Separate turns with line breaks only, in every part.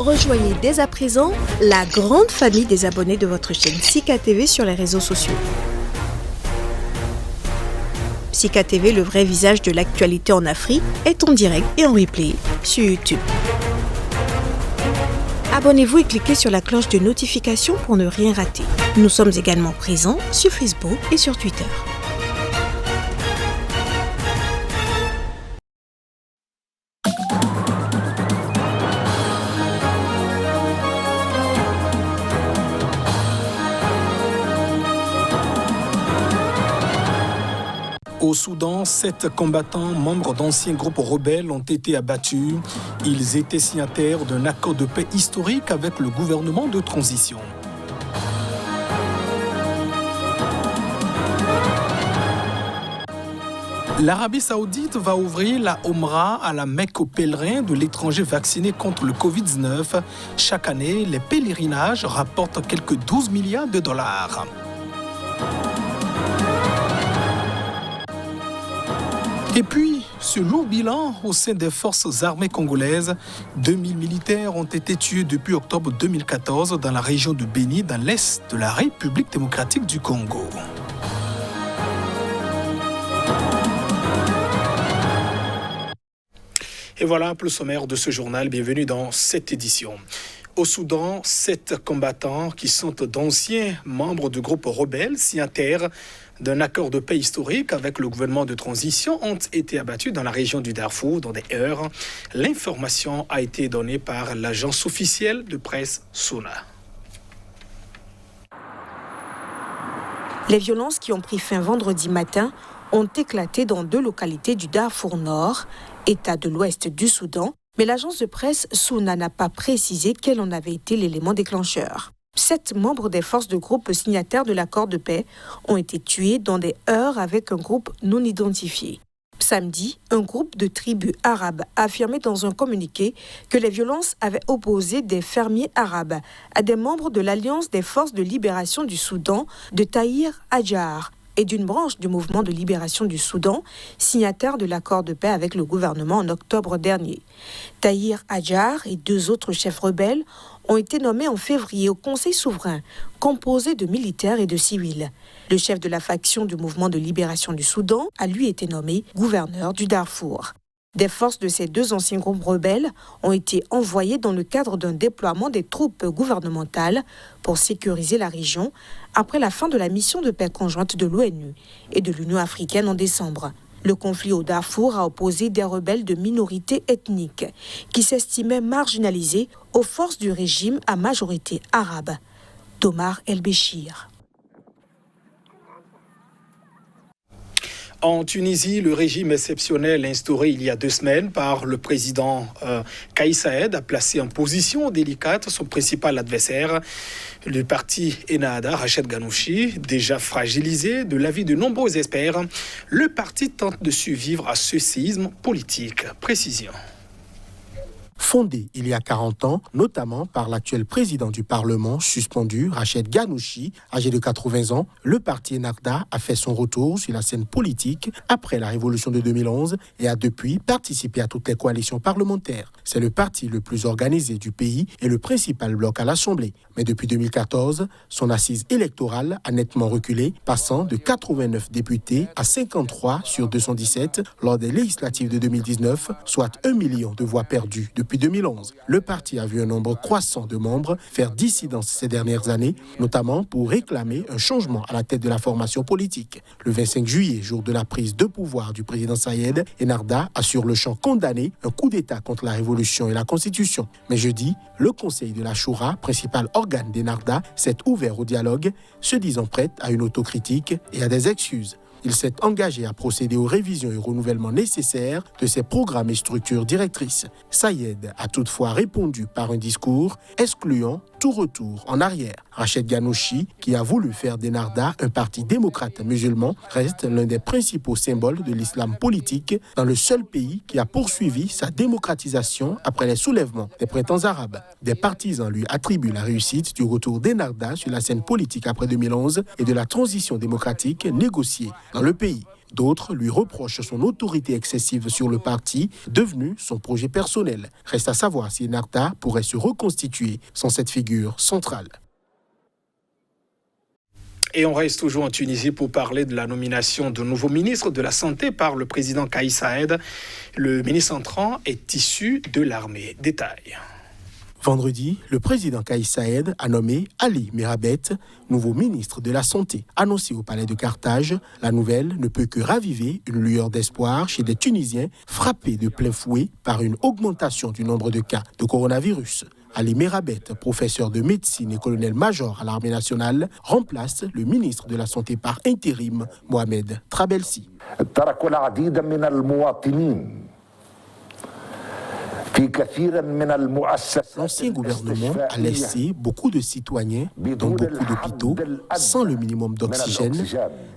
Rejoignez dès à présent la grande famille des abonnés de votre chaîne Sika TV sur les réseaux sociaux. Sika TV, le vrai visage de l'actualité en Afrique, est en direct et en replay sur YouTube. Abonnez-vous et cliquez sur la cloche de notification pour ne rien rater. Nous sommes également présents sur Facebook et sur Twitter.
Au Soudan, 7 combattants membres d'anciens groupes rebelles ont été abattus. Ils étaient signataires d'un accord de paix historique avec le gouvernement de transition. L'Arabie Saoudite va ouvrir la Omra à la Mecque aux pèlerins de l'étranger vacciné contre le Covid-19. Chaque année, les pèlerinages rapportent quelques 12 milliards de dollars. Et puis, ce lourd bilan au sein des forces armées congolaises, 2000 militaires ont été tués depuis octobre 2014 dans la région de Béni, dans l'est de la République démocratique du Congo. Et voilà pour le sommaire de ce journal. Bienvenue dans cette édition. Au Soudan, 7 combattants qui sont d'anciens membres du groupe rebelle signataires d'un accord de paix historique avec le gouvernement de transition ont été abattus dans la région du Darfour dans des heures. L'information a été donnée par l'agence officielle de presse SUNA.
Les violences qui ont pris fin vendredi matin ont éclaté dans 2 localités du Darfour Nord, État de l'ouest du Soudan, mais l'agence de presse SUNA n'a pas précisé quel en avait été l'élément déclencheur. 7 membres des forces de groupe signataires de l'accord de paix ont été tués dans des heurts avec un groupe non identifié. Samedi, un groupe de tribus arabes a affirmé dans un communiqué que les violences avaient opposé des fermiers arabes à des membres de l'Alliance des forces de libération du Soudan de Tahir Adjar et d'une branche du mouvement de libération du Soudan, signataire de l'accord de paix avec le gouvernement en octobre dernier. Tahir Adjar et 2 autres chefs rebelles ont été nommés en février au Conseil souverain, composé de militaires et de civils. Le chef de la faction du mouvement de libération du Soudan a lui été nommé gouverneur du Darfour. Des forces de ces 2 anciens groupes rebelles ont été envoyées dans le cadre d'un déploiement des troupes gouvernementales pour sécuriser la région après la fin de la mission de paix conjointe de l'ONU et de l'Union africaine en décembre. Le conflit au Darfour a opposé des rebelles de minorités ethniques qui s'estimaient marginalisés aux forces du régime à majorité arabe. Omar El-Béchir.
En Tunisie, le régime exceptionnel instauré il y a 2 semaines par le président Kais Saied a placé en position délicate son principal adversaire, le parti Ennahda, Rached Ghannouchi, déjà fragilisé de l'avis de nombreux experts. Le parti tente de survivre à ce séisme politique. Précision.
Fondé il y a 40 ans, notamment par l'actuel président du Parlement suspendu, Rached Ghannouchi, âgé de 80 ans, le parti Ennahda a fait son retour sur la scène politique après la révolution de 2011 et a depuis participé à toutes les coalitions parlementaires. C'est le parti le plus organisé du pays et le principal bloc à l'Assemblée. Mais depuis 2014, son assise électorale a nettement reculé, passant de 89 députés à 53 sur 217 lors des législatives de 2019, soit 1 million de voix perdues depuis 2011. Le parti a vu un nombre croissant de membres faire dissidence ces dernières années, notamment pour réclamer un changement à la tête de la formation politique. Le 25 juillet, jour de la prise de pouvoir du président Saied, Ennahda a sur le champ condamné un coup d'État contre la révolution et la Constitution. Mais jeudi, le Conseil de la Choura, principal organe d'Ennahda, s'est ouvert au dialogue, se disant prêt à une autocritique et à des excuses. Il s'est engagé à procéder aux révisions et au renouvellement nécessaires de ses programmes et structures directrices. Saied a toutefois répondu par un discours excluant tout retour en arrière. Rached Ghannouchi, qui a voulu faire d'Ennahda un parti démocrate musulman, reste l'un des principaux symboles de l'islam politique dans le seul pays qui a poursuivi sa démocratisation après les soulèvements des printemps arabes. Des partisans lui attribuent la réussite du retour d'Ennahda sur la scène politique après 2011 et de la transition démocratique négociée dans le pays. D'autres lui reprochent son autorité excessive sur le parti, devenu son projet personnel. Reste à savoir si Ennahda pourrait se reconstituer sans cette figure centrale.
Et on reste toujours en Tunisie pour parler de la nomination de nouveau ministre de la Santé par le président Kais Saied. Le ministre entrant est issu de l'armée. Détail.
Vendredi, le président Kais Saied a nommé Ali Mirabet, nouveau ministre de la Santé. Annoncé au palais de Carthage, la nouvelle ne peut que raviver une lueur d'espoir chez des Tunisiens frappés de plein fouet par une augmentation du nombre de cas de coronavirus. Ali Mirabet, professeur de médecine et colonel-major à l'armée nationale, remplace le ministre de la Santé par intérim, Mohamed Trabelsi. L'ancien gouvernement a laissé beaucoup de citoyens dans beaucoup d'hôpitaux sans le minimum d'oxygène,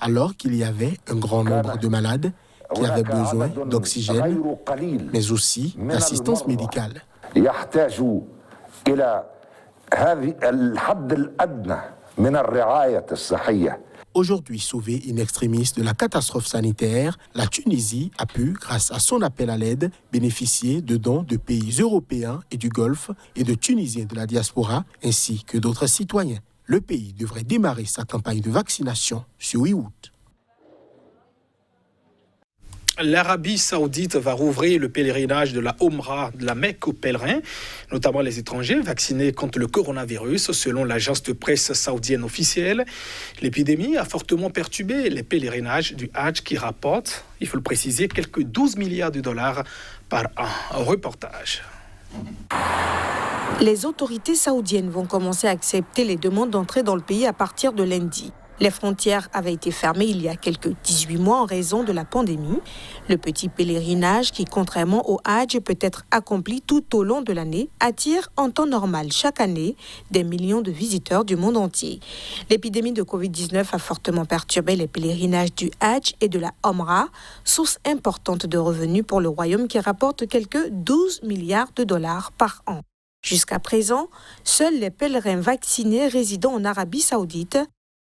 alors qu'il y avait un grand nombre de malades qui avaient besoin d'oxygène, mais aussi d'assistance médicale. Aujourd'hui sauvée in extremis de la catastrophe sanitaire, la Tunisie a pu, grâce à son appel à l'aide, bénéficier de dons de pays européens et du Golfe et de Tunisiens de la diaspora, ainsi que d'autres citoyens. Le pays devrait démarrer sa campagne de vaccination sur 8 août.
L'Arabie saoudite va rouvrir le pèlerinage de la Omra de la Mecque aux pèlerins, notamment les étrangers vaccinés contre le coronavirus, selon l'agence de presse saoudienne officielle. L'épidémie a fortement perturbé les pèlerinages du Hajj qui rapportent, il faut le préciser, quelques 12 milliards de dollars par an. Un reportage.
Les autorités saoudiennes vont commencer à accepter les demandes d'entrée dans le pays à partir de lundi. Les frontières avaient été fermées il y a quelques 18 mois en raison de la pandémie. Le petit pèlerinage, qui contrairement au Hajj peut être accompli tout au long de l'année, attire en temps normal chaque année des millions de visiteurs du monde entier. L'épidémie de Covid-19 a fortement perturbé les pèlerinages du Hajj et de la Omra, source importante de revenus pour le royaume qui rapporte quelques 12 milliards de dollars par an. Jusqu'à présent, seuls les pèlerins vaccinés résidant en Arabie saoudite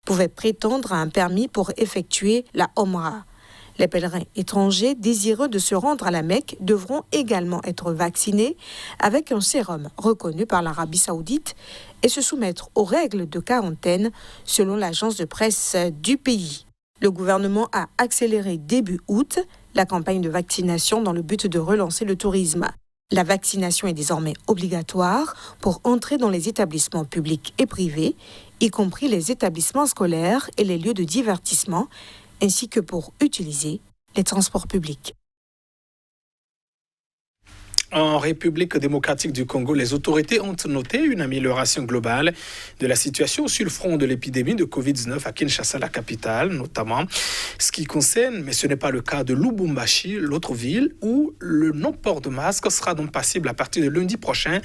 pouvaient prétendre à un permis pour effectuer la Omra. Les pèlerins étrangers désireux de se rendre à la Mecque devront également être vaccinés avec un sérum reconnu par l'Arabie saoudite et se soumettre aux règles de quarantaine selon l'agence de presse du pays. Le gouvernement a accéléré début août la campagne de vaccination dans le but de relancer le tourisme. La vaccination est désormais obligatoire pour entrer dans les établissements publics et privés, y compris les établissements scolaires et les lieux de divertissement, ainsi que pour utiliser les transports publics.
En République démocratique du Congo, les autorités ont noté une amélioration globale de la situation sur le front de l'épidémie de Covid-19 à Kinshasa, la capitale, notamment ce qui concerne, mais ce n'est pas le cas de Lubumbashi, l'autre ville, où le non-port de masque sera donc passible à partir de lundi prochain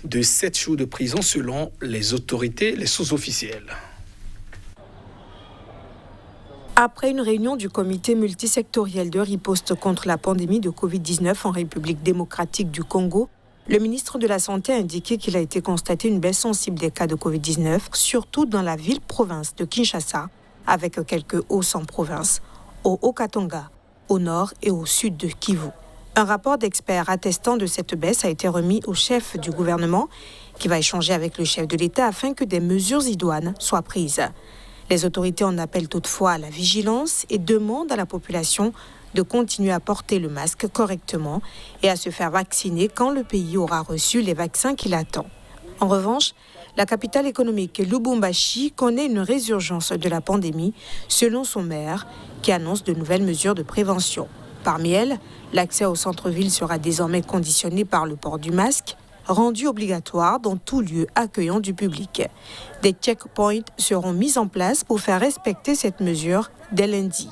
de 7 jours de prison selon les autorités, les sous-officiels.
Après une réunion du comité multisectoriel de riposte contre la pandémie de Covid-19 en République démocratique du Congo, le ministre de la Santé a indiqué qu'il a été constaté une baisse sensible des cas de Covid-19, surtout dans la ville-province de Kinshasa, avec quelques hausses en province, au Haut-Katanga, au nord et au sud de Kivu. Un rapport d'experts attestant de cette baisse a été remis au chef du gouvernement, qui va échanger avec le chef de l'État afin que des mesures idoines soient prises. Les autorités en appellent toutefois à la vigilance et demandent à la population de continuer à porter le masque correctement et à se faire vacciner quand le pays aura reçu les vaccins qu'il attend. En revanche, la capitale économique Lubumbashi connaît une résurgence de la pandémie, selon son maire, qui annonce de nouvelles mesures de prévention. Parmi elles, l'accès au centre-ville sera désormais conditionné par le port du masque, rendu obligatoire dans tout lieu accueillant du public. Des checkpoints seront mis en place pour faire respecter cette mesure dès lundi.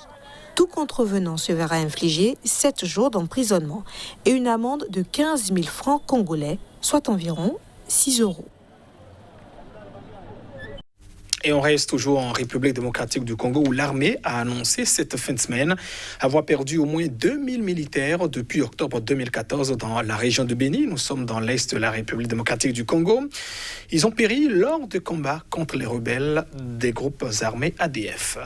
Tout contrevenant se verra infliger 7 jours d'emprisonnement et une amende de 15 000 francs congolais, soit environ 6 euros.
Et on reste toujours en République démocratique du Congo où l'armée a annoncé cette fin de semaine avoir perdu au moins 2000 militaires depuis octobre 2014 dans la région de Béni. Nous sommes dans l'est de la République démocratique du Congo. Ils ont péri lors de combats contre les rebelles des groupes armés ADF.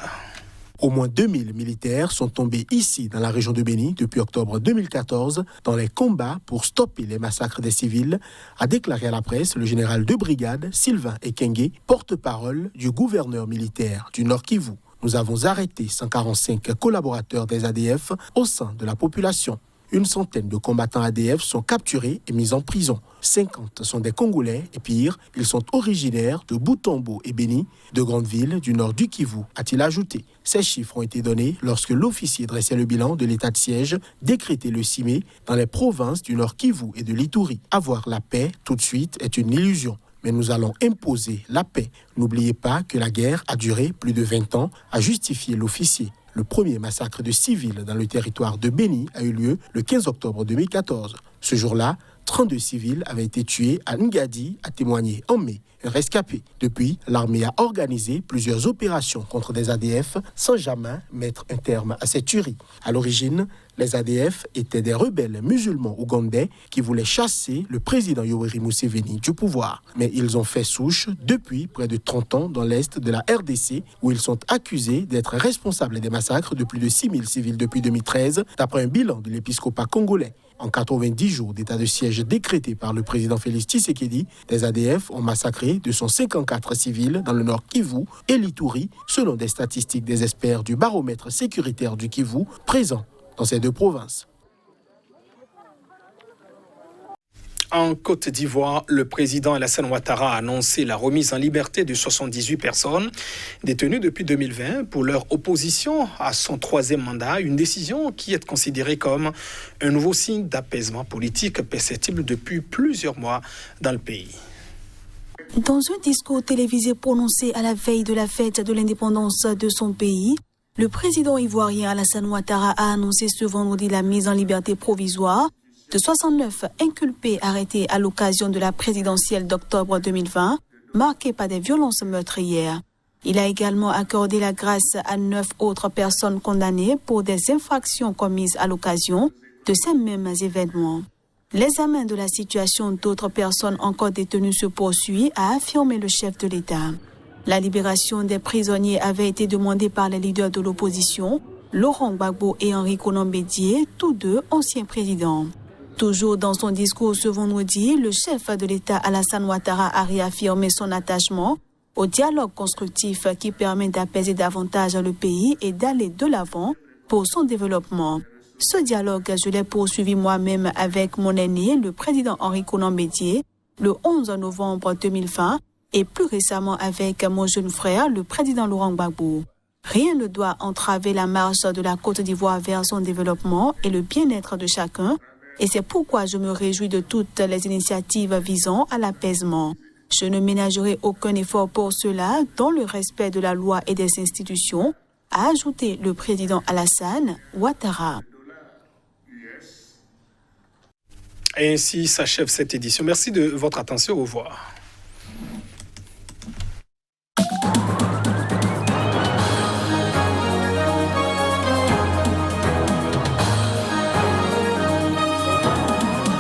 Au moins 2000 militaires sont tombés ici, dans la région de Béni, depuis octobre 2014, dans les combats pour stopper les massacres des civils, a déclaré à la presse le général de brigade Sylvain Ekenge, porte-parole du gouverneur militaire du Nord Kivu. Nous avons arrêté 145 collaborateurs des ADF au sein de la population. Une centaine de combattants ADF sont capturés et mis en prison. 50 sont des Congolais et pire, ils sont originaires de Boutombo et Béni, de grandes villes du nord du Kivu, a-t-il ajouté. Ces chiffres ont été donnés lorsque l'officier dressait le bilan de l'état de siège décrété le 6 mai dans les provinces du nord Kivu et de l'Ituri. Avoir la paix tout de suite est une illusion. Mais nous allons imposer la paix. N'oubliez pas que la guerre a duré plus de 20 ans, a justifié l'officier. Le premier massacre de civils dans le territoire de Béni a eu lieu le 15 octobre 2014. Ce jour-là, 32 civils avaient été tués à Ngadi, a témoigné en mai un rescapé. Depuis, l'armée a organisé plusieurs opérations contre des ADF sans jamais mettre un terme à ces tueries. À l'origine, les ADF étaient des rebelles musulmans ougandais qui voulaient chasser le président Yoweri Museveni du pouvoir. Mais ils ont fait souche depuis près de 30 ans dans l'est de la RDC où ils sont accusés d'être responsables des massacres de plus de 6000 civils depuis 2013 d'après un bilan de l'épiscopat congolais. En 90 jours d'état de siège décrété par le président Félix Tshisekedi, les ADF ont massacré 254 civils dans le nord Kivu et l'Ituri, selon des statistiques des experts du baromètre sécuritaire du Kivu présent dans ces deux provinces.
En Côte d'Ivoire, le président Alassane Ouattara a annoncé la remise en liberté de 78 personnes détenues depuis 2020 pour leur opposition à son troisième mandat, une décision qui est considérée comme un nouveau signe d'apaisement politique perceptible depuis plusieurs mois dans le pays.
Dans un discours télévisé prononcé à la veille de la fête de l'indépendance de son pays, le président ivoirien Alassane Ouattara a annoncé ce vendredi la mise en liberté provisoire de 69 inculpés arrêtés à l'occasion de la présidentielle d'octobre 2020, marquée par des violences meurtrières. Il a également accordé la grâce à 9 autres personnes condamnées pour des infractions commises à l'occasion de ces mêmes événements. L'examen de la situation d'autres personnes encore détenues se poursuit, a affirmé le chef de l'État. La libération des prisonniers avait été demandée par les leaders de l'opposition, Laurent Gbagbo et Henri Konan Bédié, tous deux anciens présidents. Toujours dans son discours ce vendredi, le chef de l'État Alassane Ouattara a réaffirmé son attachement au dialogue constructif qui permet d'apaiser davantage le pays et d'aller de l'avant pour son développement. Ce dialogue, je l'ai poursuivi moi-même avec mon aîné, le président Henri Konan Bédié, le 11 novembre 2020 et plus récemment avec mon jeune frère, le président Laurent Gbagbo. Rien ne doit entraver la marche de la Côte d'Ivoire vers son développement et le bien-être de chacun. Et c'est pourquoi je me réjouis de toutes les initiatives visant à l'apaisement. Je ne ménagerai aucun effort pour cela dans le respect de la loi et des institutions, a ajouté le président Alassane Ouattara.
Et ainsi s'achève cette édition. Merci de votre attention. Au revoir.